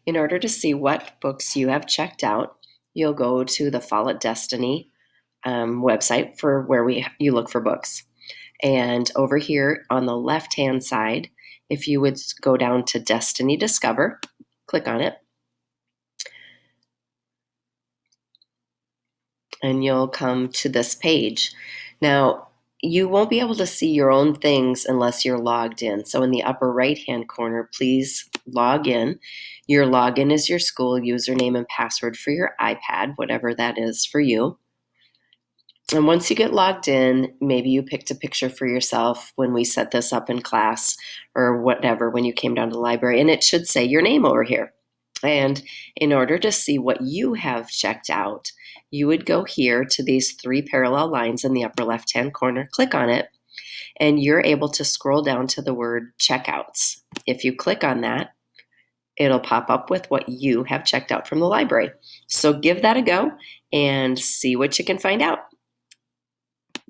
In order to see what books you have checked out, you'll go to the Follett Destiny website for where you look for books. And over here on the left-hand side, if you would go down to Destiny Discover, click on it, and you'll come to this page. Now, you won't be able to see your own things unless you're logged in. So in the upper right-hand corner, please log in. Your login is your school username and password for your iPad, whatever that is for you. And once you get logged in, maybe you picked a picture for yourself when we set this up in class or whatever, when you came down to the library, and it should say your name over here. And in order to see what you have checked out, you would go here to these 3 parallel lines in the upper left-hand corner, click on it, and you're able to scroll down to the word checkouts. If you click on that, it'll pop up with what you have checked out from the library. So give that a go and see what you can find out.